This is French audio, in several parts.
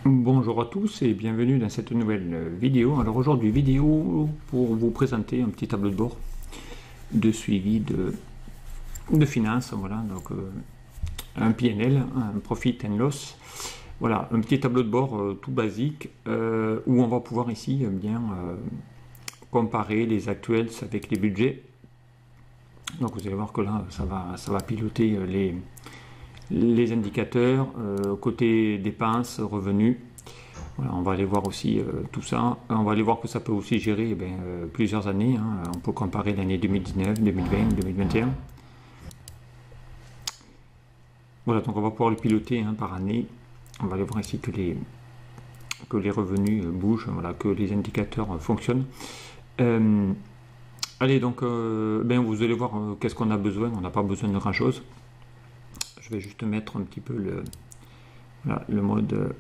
Bonjour à tous et bienvenue dans cette nouvelle vidéo. Alors aujourd'hui, vidéo pour vous présenter un petit tableau de bord de suivi de finances. Voilà, donc un PNL, un Profit and Loss. Voilà, un petit tableau de bord tout basique où on va pouvoir ici bien comparer les actuels avec les budgets. Donc vous allez voir que là, ça va piloter les indicateurs, côté dépenses, revenus. Voilà, on va aller voir aussi tout ça. On va aller voir que ça peut aussi gérer plusieurs années. On peut comparer l'année 2019, 2020, 2021. Voilà, donc on va pouvoir le piloter par année. On va aller voir ici que les revenus bougent, voilà, que les indicateurs fonctionnent. Allez, donc vous allez voir qu'est-ce qu'on a besoin. On n'a pas besoin de grand chose. Je vais juste mettre un petit peu le mode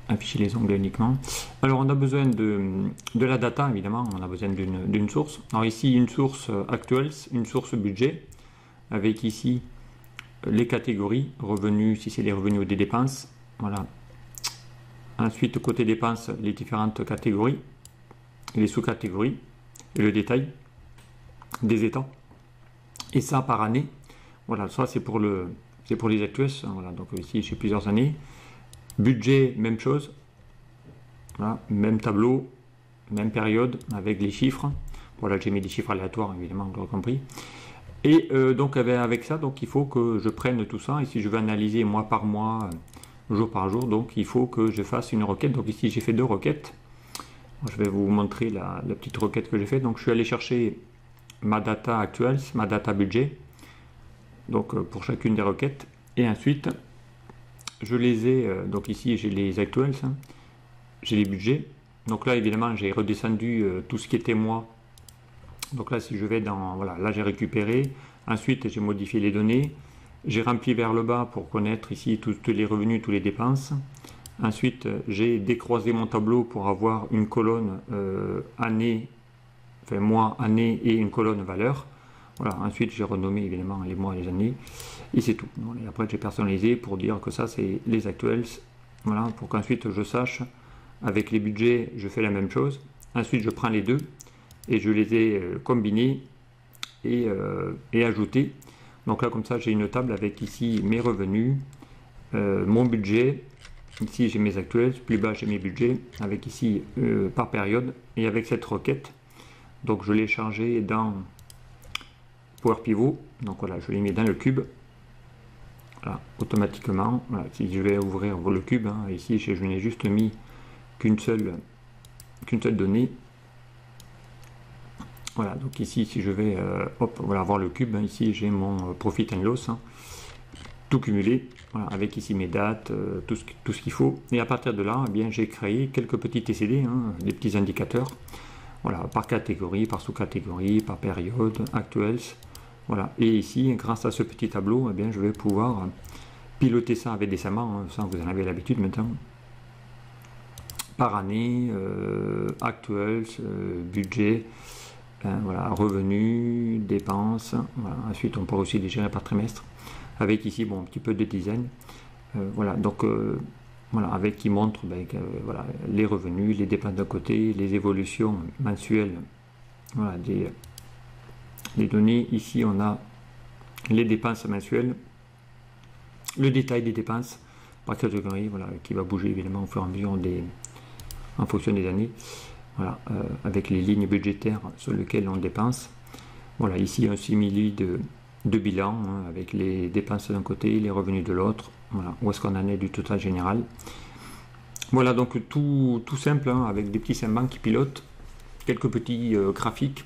afficher les onglets uniquement. Alors on a besoin de la data, évidemment, on a besoin d'une source. Alors ici une source actuelle, une source budget, avec ici les catégories, revenus, si c'est les revenus ou des dépenses. Voilà. Ensuite côté dépenses, les différentes catégories, les sous-catégories, et le détail des états. Et ça par année. Voilà, ça c'est pour les actuels. Voilà, donc ici j'ai plusieurs années. Budget, même chose. Voilà, même tableau, même période avec les chiffres. Voilà, j'ai mis des chiffres aléatoires, évidemment, vous l'aurez compris. Et donc avec ça, donc il faut que je prenne tout ça. Et si je veux analyser mois par mois, jour par jour, donc il faut que je fasse une requête. Donc ici j'ai fait deux requêtes. Je vais vous montrer la petite requête que j'ai faite. Donc je suis allé chercher ma data actuelle, ma data budget. Donc pour chacune des requêtes, et ensuite je les ai, donc ici j'ai les actuels, j'ai les budgets, donc là évidemment j'ai redescendu tout ce qui était mois. Donc là si je vais dans, voilà, là j'ai récupéré, ensuite j'ai modifié les données, j'ai rempli vers le bas pour connaître ici tous les revenus, tous les dépenses. Ensuite j'ai décroisé mon tableau pour avoir une colonne année, enfin mois, année, et une colonne valeur. Voilà, ensuite j'ai renommé évidemment les mois et les années, et c'est tout. Et après j'ai personnalisé pour dire que ça c'est les actuels, voilà, pour qu'ensuite je sache, avec les budgets je fais la même chose. Ensuite je prends les deux et je les ai combinés et ajoutés. Donc là comme ça j'ai une table avec ici mes revenus, mon budget, ici j'ai mes actuels, plus bas j'ai mes budgets, avec ici par période, et avec cette requête, donc je l'ai chargé dans Power Pivot, donc voilà, je l'ai mis dans le cube, voilà, automatiquement. Voilà, si je vais ouvrir le cube, ici je n'ai juste mis qu'une seule donnée. Voilà, donc ici si je vais voilà, voir le cube, ici j'ai mon Profit and Loss, tout cumulé, voilà, avec ici mes dates, tout ce qu'il faut. Et à partir de là, eh bien j'ai créé quelques petits TCD, des petits indicateurs, voilà, par catégorie, par sous-catégorie, par période, actuels. Voilà, et ici, grâce à ce petit tableau, eh bien, je vais pouvoir piloter ça avec décemment, ça vous en avez l'habitude maintenant, par année, actuels, budget, voilà, revenus, dépenses, voilà. Ensuite on peut aussi les gérer par trimestre, avec ici bon, un petit peu de design, voilà, donc voilà, avec qui montre voilà, les revenus, les dépenses d'un côté, les évolutions mensuelles, voilà, des données. Ici on a les dépenses mensuelles, le détail des dépenses par catégorie, voilà, qui va bouger évidemment au fur et à mesure en fonction des années, voilà, avec les lignes budgétaires sur lesquelles on dépense. Voilà, ici un simili de bilan, avec les dépenses d'un côté, les revenus de l'autre, voilà, où est-ce qu'on en est du total général. Voilà, donc tout simple, avec des petits symboles qui pilotent, quelques petits graphiques